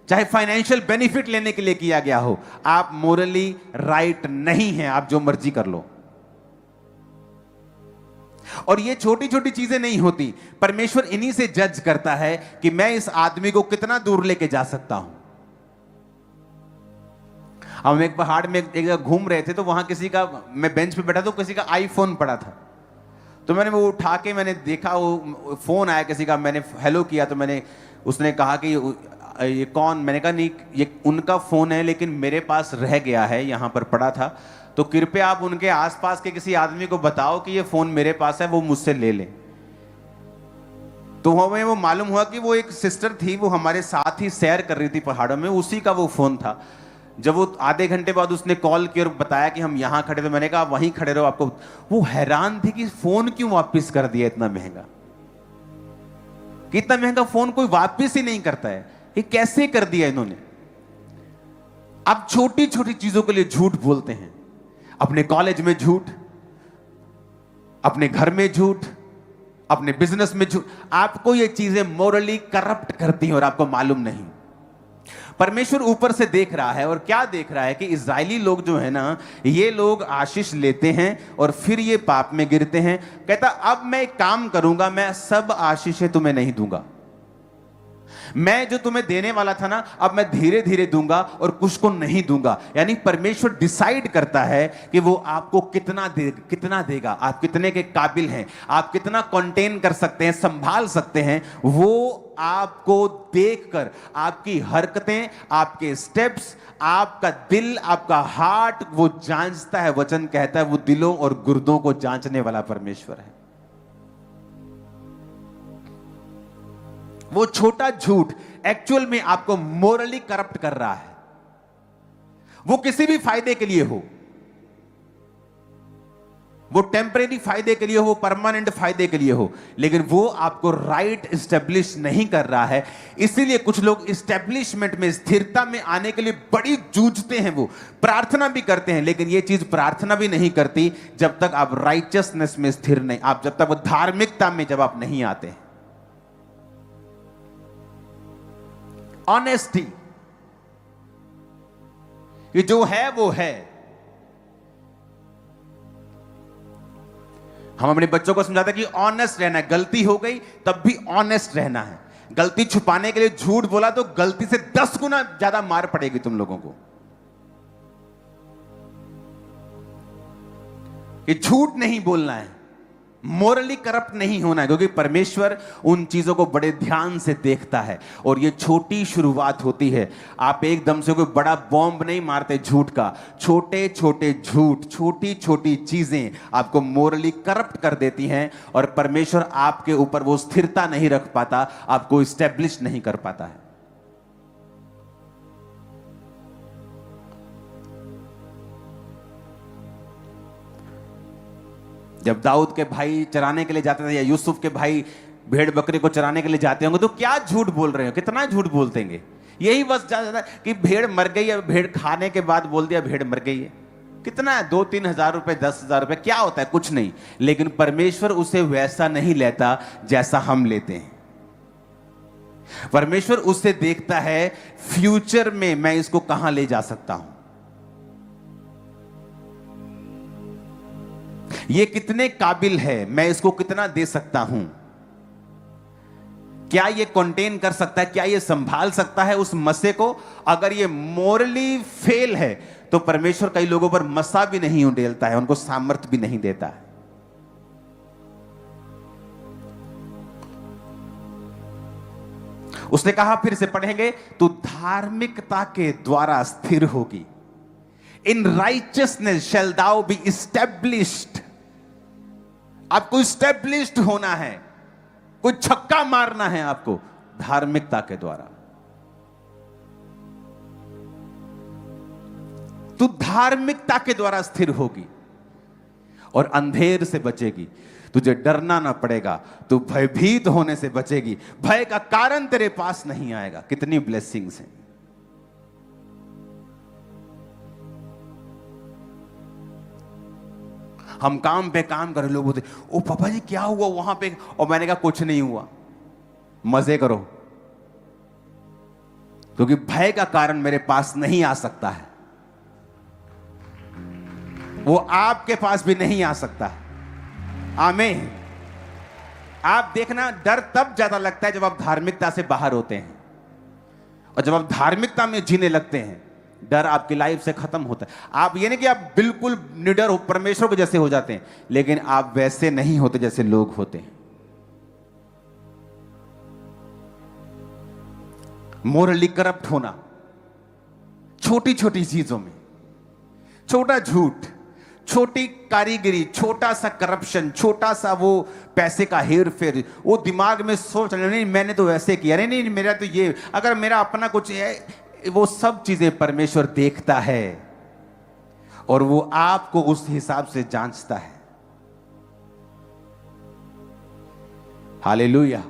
चाहे फाइनेंशियल बेनिफिट लेने के लिए किया गया हो, आप मोरली राइट नहीं हैं। आप जो मर्जी कर लो। और ये छोटी छोटी चीजें नहीं होती, परमेश्वर इन्हीं से जज करता है कि मैं इस आदमी को कितना दूर लेके जा सकता हूं। हम एक पहाड़ में एक जगह घूम रहे थे, तो वहां किसी का, मैं बेंच पे बैठा तो किसी का आईफोन पड़ा था, तो मैंने वो उठा के मैंने देखा, वो फोन आया किसी का, मैंने हेलो किया, तो मैंने, उसने कहा कि ये कौन? मैंने कहा नहीं, ये उनका फोन है, लेकिन मेरे पास रह गया है, यहां पर पड़ा था, तो कृपया आप उनके आसपास के किसी आदमी को बताओ कि ये फोन मेरे पास है, वो मुझसे ले ले। तो हमें वो मालूम हुआ कि वो एक सिस्टर थी, वो हमारे साथ ही सैर कर रही थी पहाड़ों में, उसी का वो फोन था। जब वो आधे घंटे बाद उसने कॉल किया और बताया कि हम यहाँ खड़े, तो मैंने कहा वहीं खड़े रहो आपको। वो हैरान थी कि फोन क्यों वापस कर दिया इतना महंगा, कि इतना महंगा फोन कोई वापस ही नहीं करता है, ये कैसे कर दिया इन्होंने। आप छोटी छोटी चीजों के लिए झूठ बोलते हैं, अपने कॉलेज में झूठ, अपने घर में झूठ, अपने बिजनेस में झूठ। आपको ये चीजें मोरली करप्ट करती हैं और आपको मालूम नहीं। परमेश्वर ऊपर से देख रहा है, और क्या देख रहा है कि इजरायली लोग जो है ना, ये लोग आशीष लेते हैं और फिर ये पाप में गिरते हैं। कहता अब मैं एक काम करूंगा, मैं सब आशीषें तुम्हें नहीं दूंगा, मैं जो तुम्हें देने वाला था ना, अब मैं धीरे धीरे दूंगा और कुछ को नहीं दूंगा। यानी परमेश्वर डिसाइड करता है कि वो आपको कितना देगा, आप कितने के काबिल हैं, आप कितना कंटेन कर सकते हैं, संभाल सकते हैं। वो आपको देखकर आपकी हरकतें, आपके स्टेप्स, आपका दिल, आपका हार्ट वो जांचता है। वचन कहता है वो दिलों और गुर्दों को जांचने वाला परमेश्वर है। वो छोटा झूठ एक्चुअल में आपको मोरली करप्ट कर रहा है। वो किसी भी फायदे के लिए हो, वो टेम्परेरी फायदे के लिए हो, परमानेंट फायदे के लिए हो, लेकिन वो आपको राइट एस्टेब्लिश नहीं कर रहा है। इसीलिए कुछ लोग एस्टेब्लिशमेंट में, स्थिरता में आने के लिए बड़ी जूझते हैं, वो प्रार्थना भी करते हैं, लेकिन ये चीज प्रार्थना भी नहीं करती जब तक आप राइचियसनेस में स्थिर नहीं, आप जब तक वो धार्मिकता में जब आप नहीं आते हैं। ऑनेस्टी, ये जो है वो है। हम अपने बच्चों को समझाते हैं कि ऑनेस्ट रहना है, गलती हो गई तब भी ऑनेस्ट रहना है। गलती छुपाने के लिए झूठ बोला तो गलती से 10 गुना ज्यादा मार पड़ेगी तुम लोगों को। ये झूठ नहीं बोलना है, मोरली करप्ट नहीं होना है, क्योंकि परमेश्वर उन चीजों को बड़े ध्यान से देखता है। और ये छोटी शुरुआत होती है। आप एकदम से कोई बड़ा बॉम्ब नहीं मारते झूठ का। छोटे छोटे झूठ, छोटी छोटी चीजें आपको मोरली करप्ट कर देती हैं, और परमेश्वर आपके ऊपर वो स्थिरता नहीं रख पाता, आपको स्टैब्लिश नहीं कर पाता है। जब दाऊद के भाई चराने के लिए जाते थे, या यूसुफ के भाई भेड़ बकरी को चराने के लिए जाते होंगे, तो क्या झूठ बोल रहे हो, कितना झूठ बोलते हैं। यही बस ज्यादा कि भेड़ मर गई है, भेड़ खाने के बाद बोल दिया भेड़ मर गई है। कितना है, 2-3 हजार रुपए, 10,000 रुपए, क्या होता है, कुछ नहीं। लेकिन परमेश्वर उसे वैसा नहीं लेता जैसा हम लेते हैं। परमेश्वर उसे देखता है फ्यूचर में मैं इसको कहां ले जा सकता हूं, ये कितने काबिल है, मैं इसको कितना दे सकता हूं, क्या ये कंटेन कर सकता है, क्या ये संभाल सकता है उस मसे को। अगर ये मोरली फेल है तो परमेश्वर कई लोगों पर मसा भी नहीं उंडेलता है, उनको सामर्थ्य भी नहीं देता है। उसने कहा, फिर से पढ़ेंगे, तू धार्मिकता के द्वारा स्थिर होगी। In righteousness shall thou be established. आपको एस्टैब्लिश्ड होना है, कोई छक्का मारना है आपको धार्मिकता के द्वारा। तू धार्मिकता के द्वारा स्थिर होगी और अंधेर से बचेगी। तुझे डरना ना पड़ेगा, तू भयभीत होने से बचेगी, भय का कारण तेरे पास नहीं आएगा। कितनी ब्लेसिंग्स हैं। हम काम पे काम कर रहे, लोग बोलते ओ पापा जी क्या हुआ वहां पे, और मैंने कहा कुछ नहीं हुआ, मजे करो, क्योंकि भय का कारण मेरे पास नहीं आ सकता है, वो आपके पास भी नहीं आ सकता। आमीन। आप देखना, डर तब ज्यादा लगता है जब आप धार्मिकता से बाहर होते हैं, और जब आप धार्मिकता में जीने लगते हैं डर आपकी लाइफ से खत्म होता है। आप ये नहीं कि आप बिल्कुल निडर हो, परमेश्वर के जैसे हो जाते हैं, लेकिन आप वैसे नहीं होते जैसे लोग होते हैं। मोरली करप्ट होना, छोटी छोटी चीजों में, छोटा झूठ, छोटी कारीगरी, छोटा सा करप्शन, छोटा सा वो पैसे का हेर फेर, वो दिमाग में सोच नहीं मैंने तो वैसे किया, नहीं मेरा तो ये, अगर मेरा अपना कुछ है, वो सब चीजें परमेश्वर देखता है और वो आपको उस हिसाब से जांचता है। हालेलुया।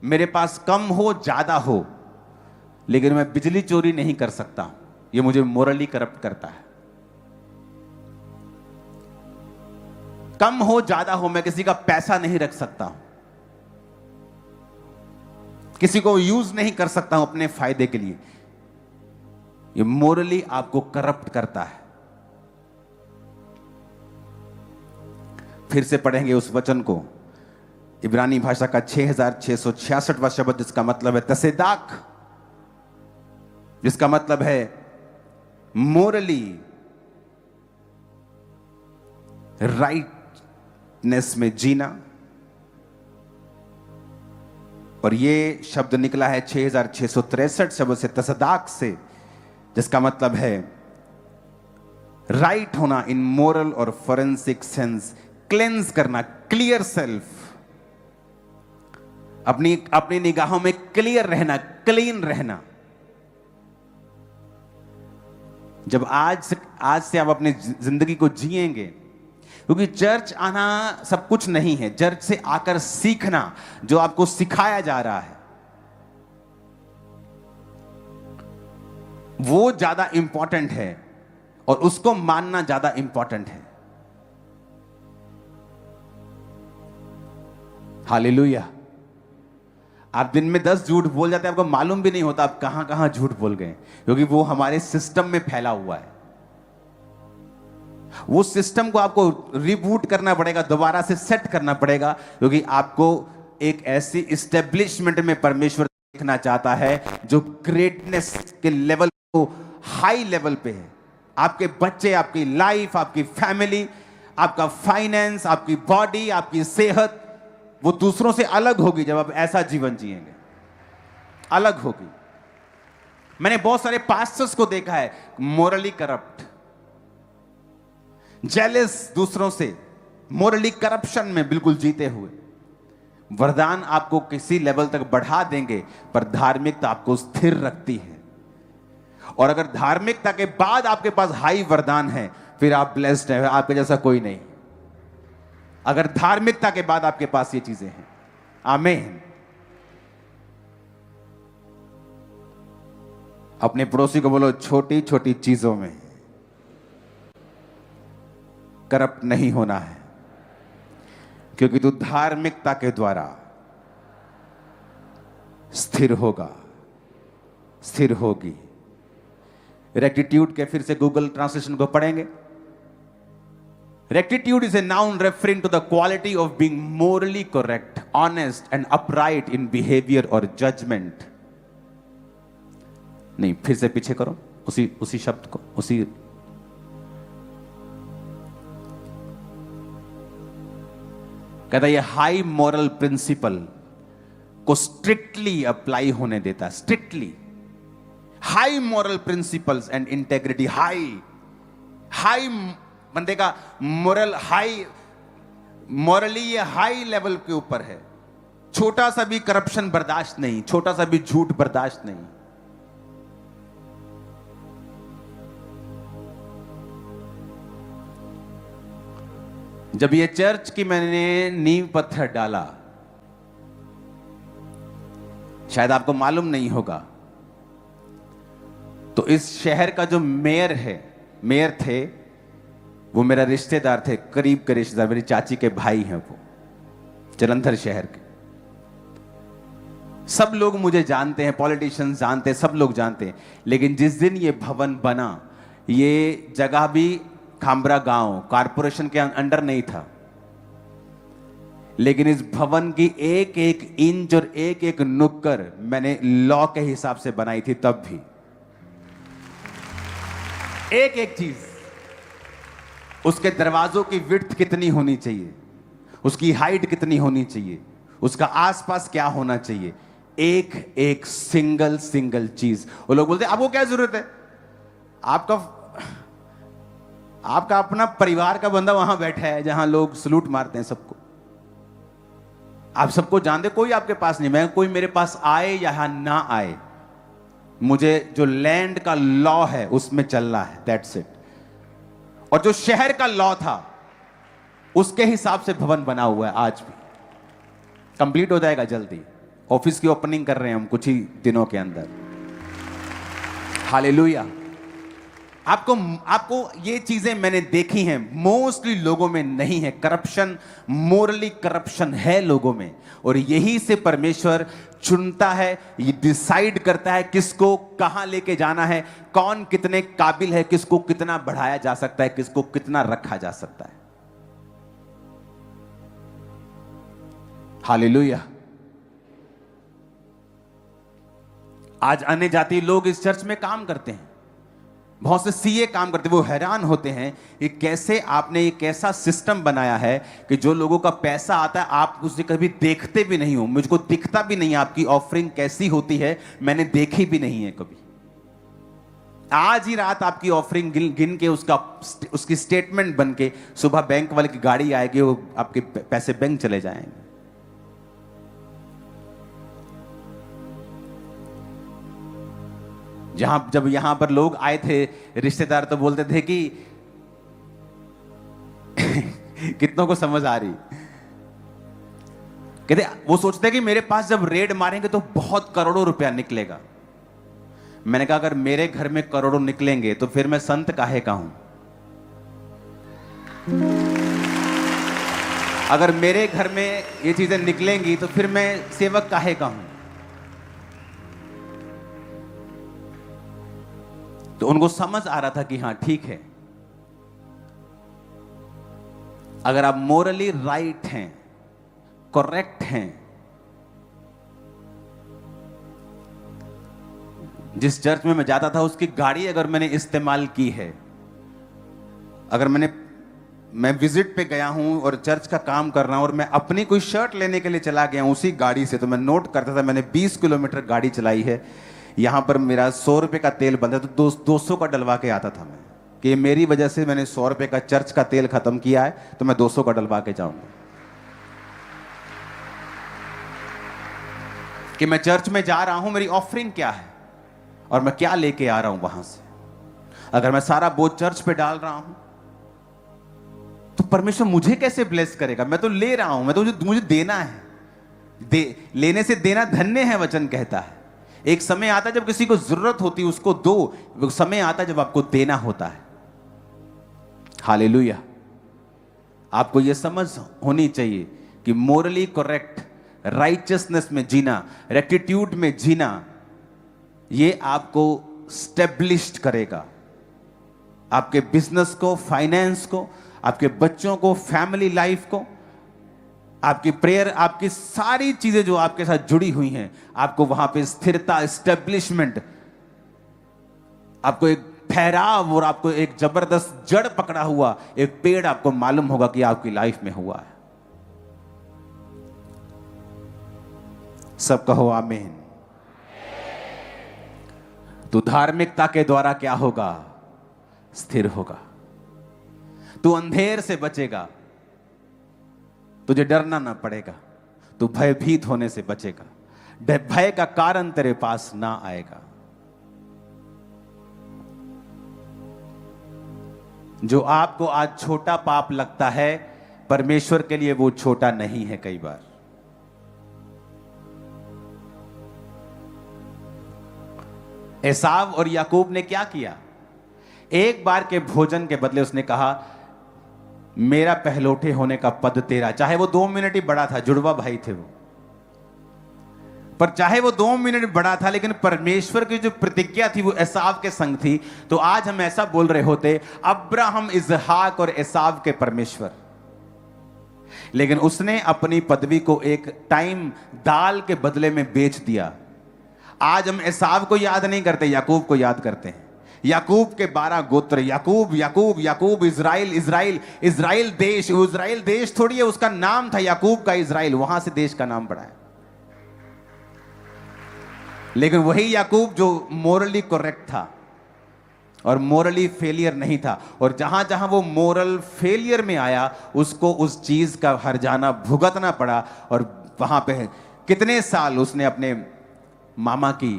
मेरे पास कम हो ज्यादा हो, लेकिन मैं बिजली चोरी नहीं कर सकता, ये मुझे मोरली करप्ट करता है। कम हो ज्यादा हो, मैं किसी का पैसा नहीं रख सकता हूं, किसी को यूज नहीं कर सकता हूं अपने फायदे के लिए। ये मोरली आपको करप्ट करता है। फिर से पढ़ेंगे उस वचन को, इब्रानी भाषा का 6666वां शब्द, जिसका मतलब है तसेदाक, जिसका मतलब है मोरली राइटनेस में जीना। और ये शब्द निकला है 6663 शब्द से, तसदाक से, जिसका मतलब है राइट होना इन मोरल और फोरेंसिक सेंस, क्लेंस करना, क्लियर सेल्फ, अपनी निगाहों में क्लियर रहना, क्लीन रहना। जब आज से आप अपनी जिंदगी को जिएंगे, क्योंकि चर्च आना सब कुछ नहीं है, चर्च से आकर सीखना जो आपको सिखाया जा रहा है वो ज्यादा इंपॉर्टेंट है, और उसको मानना ज्यादा इंपॉर्टेंट है। हालेलुया। आप दिन में 10 झूठ बोल जाते हैं, आपको मालूम भी नहीं होता आप कहां कहां झूठ बोल गए, क्योंकि वो हमारे सिस्टम में फैला हुआ है। वो सिस्टम को आपको रिबूट करना पड़ेगा, दोबारा से सेट करना पड़ेगा, क्योंकि आपको एक ऐसी एस्टेब्लिशमेंट में परमेश्वर देखना चाहता है जो ग्रेटनेस के लेवल को हाई लेवल पे है। आपके बच्चे, आपकी लाइफ, आपकी फैमिली, आपका फाइनेंस, आपकी बॉडी, आपकी सेहत वो दूसरों से अलग होगी जब आप ऐसा जीवन जिएंगे, अलग होगी। मैंने बहुत सारे पास्टर्स को देखा है मोरली करप्ट, जेलस दूसरों से, मोरली करप्शन में बिल्कुल जीते हुए। वरदान आपको किसी लेवल तक बढ़ा देंगे, पर धार्मिकता आपको स्थिर रखती है। और अगर धार्मिकता के बाद आपके पास हाई वरदान है, फिर आप ब्लेस्ड हैं, आपके जैसा कोई नहीं। अगर धार्मिकता के बाद आपके पास ये चीजें हैं, आमीन। अपने पड़ोसी को बोलो, छोटी छोटी चीजों में करप्ट नहीं होना है, क्योंकि तू धार्मिकता के द्वारा स्थिर होगा, स्थिर होगी। रेक्टिट्यूड के फिर से गूगल ट्रांसलेशन को पढ़ेंगे। Rectitude is a noun referring to the quality of being morally correct, honest and upright in behaviour और जजमेंट। नहीं, फिर से पीछे करो उसी शब्द को, उसी कहता ये हाई मॉरल प्रिंसिपल को स्ट्रिक्टली अप्लाई होने देता, strictly high moral principles and integrity. High बंदे का मोरल हाई, मॉरली ये हाई लेवल के ऊपर है। छोटा सा भी करप्शन बर्दाश्त नहीं, छोटा सा भी झूठ बर्दाश्त नहीं। जब ये चर्च की मैंने नींव पत्थर डाला, शायद आपको मालूम नहीं होगा, तो इस शहर का जो मेयर थे वो मेरा रिश्तेदार थे, करीब के रिश्तेदार, मेरी चाची के भाई हैं वो, जलंधर शहर के। सब लोग मुझे जानते हैं, पॉलिटिशियंस जानते हैं, सब लोग जानते हैं। लेकिन जिस दिन ये भवन बना, ये जगह भी खामरा गांव कारपोरेशन के अंडर नहीं था, लेकिन इस भवन की एक एक इंच और एक एक नुक्कड़ मैंने लॉ के हिसाब से बनाई थी। तब भी एक एक चीज, उसके दरवाजों की विड्थ कितनी होनी चाहिए, उसकी हाइट कितनी होनी चाहिए, उसका आसपास क्या होना चाहिए, एक एक सिंगल चीज। वो लोग बोलते हैं आपको क्या जरूरत है, आपका अपना परिवार का बंदा वहां बैठा है जहां लोग सलूट मारते हैं सबको, आप सबको जानते, कोई आपके पास नहीं। मैं कोई मेरे पास आए या ना आए, मुझे जो लैंड का लॉ है उसमें चलना है, दैट्स इट। और जो शहर का लॉ था उसके हिसाब से भवन बना हुआ है, आज भी कंप्लीट हो जाएगा जल्दी। ऑफिस की ओपनिंग कर रहे हैं हम कुछ ही दिनों के अंदर। हालेलुया। आपको ये चीजें मैंने देखी हैं, मोस्टली लोगों में नहीं है करप्शन, मोरली करप्शन है लोगों में। और यही से परमेश्वर चुनता है, ये डिसाइड करता है किसको कहां लेके जाना है, कौन कितने काबिल है, किसको कितना बढ़ाया जा सकता है, किसको कितना रखा जा सकता है। हालेलुया। आज अन्य जाति लोग इस चर्च में काम करते हैं, बहुत से सीए काम करते हैं, वो हैरान होते हैं कि कैसे आपने एक ऐसा सिस्टम बनाया है कि जो लोगों का पैसा आता है आप उसे कभी देखते भी नहीं हो। मुझको दिखता भी नहीं, आपकी ऑफरिंग कैसी होती है मैंने देखी भी नहीं है कभी। आज ही रात आपकी ऑफरिंग गिन के उसकी स्टेटमेंट बन के सुबह बैंक वाले की गाड़ी आएगी, वो आपके पैसे बैंक चले जाएंगे। जब यहां पर लोग आए थे रिश्तेदार, तो बोलते थे कि कितनों को समझ आ रही, कहते वो सोचते कि मेरे पास जब रेड मारेंगे तो बहुत करोड़ों रुपया निकलेगा। मैंने कहा अगर मेरे घर में करोड़ों निकलेंगे तो फिर मैं संत काहे का हूं। अगर मेरे घर में ये चीजें निकलेंगी तो फिर मैं सेवक काहे का हूं। तो उनको समझ आ रहा था कि हां ठीक है, अगर आप मोरली राइट हैं, करेक्ट हैं। जिस चर्च में मैं जाता था उसकी गाड़ी अगर मैंने इस्तेमाल की है, अगर मैंने मैं विजिट पे गया हूं और चर्च का काम कर रहा हूं और मैं अपनी कोई शर्ट लेने के लिए चला गया हूं उसी गाड़ी से, तो मैं नोट करता था मैंने 20 किलोमीटर गाड़ी चलाई है, यहां पर मेरा 100 रुपये का तेल बनता तो 200 का डलवा के आता था मैं, कि मेरी वजह से मैंने 100 रुपये का चर्च का तेल खत्म किया है तो मैं 200 का डलवा के जाऊंगा। कि मैं चर्च में जा रहा हूं, मेरी ऑफरिंग क्या है और मैं क्या लेके आ रहा हूं वहां से। अगर मैं सारा बोझ चर्च पे डाल रहा हूं तो परमेश्वर मुझे कैसे ब्लेस करेगा? मैं तो ले रहा हूं, मैं तो मुझे देना है। लेने से देना धन्य है, वचन कहता है। एक समय आता है जब किसी को जरूरत होती है उसको दो, समय आता है जब आपको देना होता है। हालेलुया। आपको यह समझ होनी चाहिए कि मोरली करेक्ट, राइचियसनेस में जीना, रेक्टिट्यूड में जीना, यह आपको स्टेब्लिश्ड करेगा। आपके बिजनेस को, फाइनेंस को, आपके बच्चों को, फैमिली लाइफ को, आपकी प्रेयर, आपकी सारी चीजें जो आपके साथ जुड़ी हुई हैं, आपको वहां पे स्थिरता, एस्टेब्लिशमेंट, आपको एक ठहराव और आपको एक जबरदस्त जड़ पकड़ा हुआ एक पेड़ आपको मालूम होगा कि आपकी लाइफ में हुआ है। सब कहो आमीन। तो धार्मिकता के द्वारा क्या होगा? स्थिर होगा। तू अंधेर से बचेगा, तुझे डरना ना पड़ेगा, तू भयभीत होने से बचेगा, भय का कारण तेरे पास ना आएगा। जो आपको आज छोटा पाप लगता है, परमेश्वर के लिए वो छोटा नहीं है। कई बार एसाव और याकूब ने क्या किया? एक बार के भोजन के बदले उसने कहा मेरा पहलौठे होने का पद तेरा। चाहे वो 2 मिनट ही बड़ा था, जुड़वा भाई थे वो, पर चाहे वो 2 मिनट बड़ा था, लेकिन परमेश्वर की जो प्रतिज्ञा थी वो एसाव के संग थी। तो आज हम ऐसा बोल रहे होते, अब्राहम, इसहाक और एसाव के परमेश्वर। लेकिन उसने अपनी पदवी को एक टाइम दाल के बदले में बेच दिया। आज हम एसाव को याद नहीं करते, याकूब को याद करते हैं। याकूब के 12 गोत्र, याकूब याकूब याकूब, इजराइल इजराइल, इजराइल देश। इजराइल देश थोड़ी है, उसका नाम था याकूब का इजराइल, वहां से देश का नाम पड़ा है। लेकिन वही याकूब जो मोरली करेक्ट था और मोरली फेलियर नहीं था, और जहां जहां वो मोरल फेलियर में आया उसको उस चीज का हर्जाना भुगतना पड़ा। और वहां पे कितने साल उसने अपने मामा की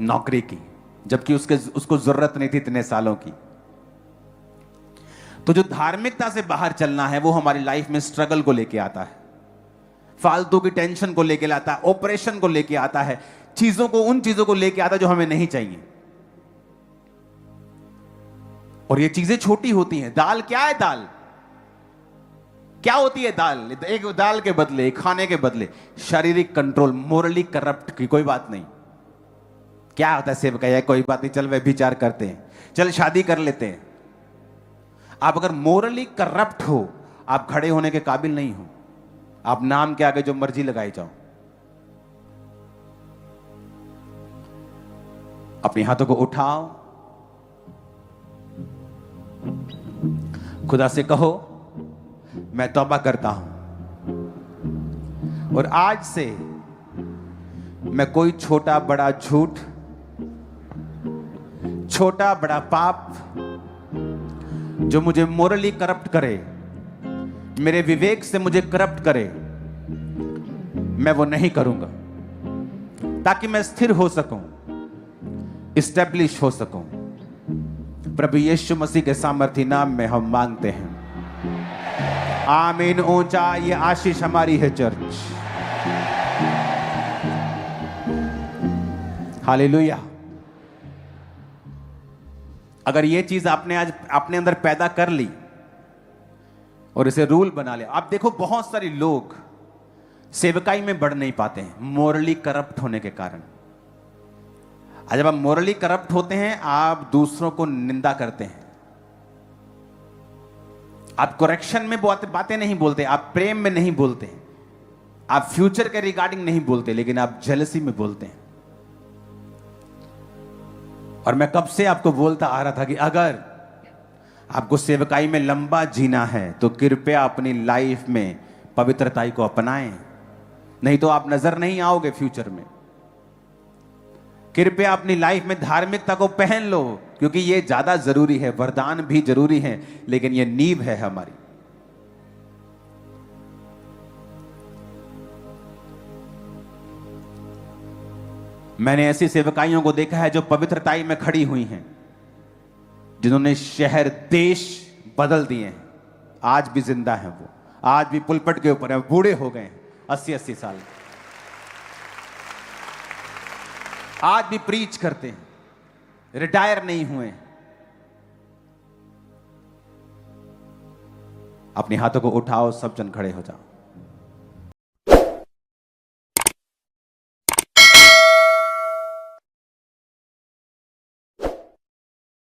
नौकरी की, जबकि उसको जरूरत नहीं थी इतने सालों की। तो जो धार्मिकता से बाहर चलना है वो हमारी लाइफ में स्ट्रगल को लेके आता है, फालतू की टेंशन को लेके आता है, ऑपरेशन को लेके आता है, चीजों को, उन चीजों को लेके आता है जो हमें नहीं चाहिए। और ये चीजें छोटी होती हैं। दाल क्या है? दाल क्या होती है? दाल एक दाल के बदले, खाने के बदले शारीरिक कंट्रोल, मोरली करप्ट की कोई बात नहीं। क्या होता है? सेवक है, कोई बात नहीं, चल वे विचार करते हैं, चल शादी कर लेते हैं। आप अगर मोरली करप्ट हो, आप खड़े होने के काबिल नहीं हो। आप नाम के आगे जो मर्जी लगाई जाओ। अपने हाथों को उठाओ, खुदा से कहो मैं तौबा करता हूं और आज से मैं कोई छोटा बड़ा झूठ, छोटा बड़ा पाप जो मुझे मोरली करप्ट करे, मेरे विवेक से मुझे करप्ट करे, मैं वो नहीं करूंगा, ताकि मैं स्थिर हो सकूं, इस्टेब्लिश हो सकूं। प्रभु यीशु मसीह के सामर्थी नाम में हम मांगते हैं, आमीन। ऊंचा ये आशीष हमारी है चर्च। हालेलुया। अगर ये चीज आपने आज अपने अंदर पैदा कर ली और इसे रूल बना लिया, आप देखो बहुत सारे लोग सेवकाई में बढ़ नहीं पाते हैं मोरली करप्ट होने के कारण। आज जब आप मोरली करप्ट होते हैं, आप दूसरों को निंदा करते हैं, आप करेक्शन में बातें नहीं बोलते, आप प्रेम में नहीं बोलते, आप फ्यूचर के रिगार्डिंग नहीं बोलते, लेकिन आप जेलसी में बोलते हैं। और मैं कब से आपको बोलता आ रहा था कि आपको सेवकाई में लंबा जीना है तो कृपया अपनी लाइफ में पवित्रताई को अपनाएं, नहीं तो आप नजर नहीं आओगे फ्यूचर में। कृपया अपनी लाइफ में धार्मिकता को पहन लो, क्योंकि ये ज्यादा जरूरी है। वरदान भी जरूरी है, लेकिन ये नींव है हमारी। मैंने ऐसी सेवकाइयों को देखा है जो पवित्रताई में खड़ी हुई हैं, जिन्होंने शहर देश बदल दिए हैं। आज भी जिंदा हैं वो, आज भी पुलपट के ऊपर हैं, बूढ़े हो गए हैं 80-80 साल, आज भी प्रीच करते हैं, रिटायर नहीं हुए। अपने हाथों को उठाओ, सब जन खड़े हो जाओ।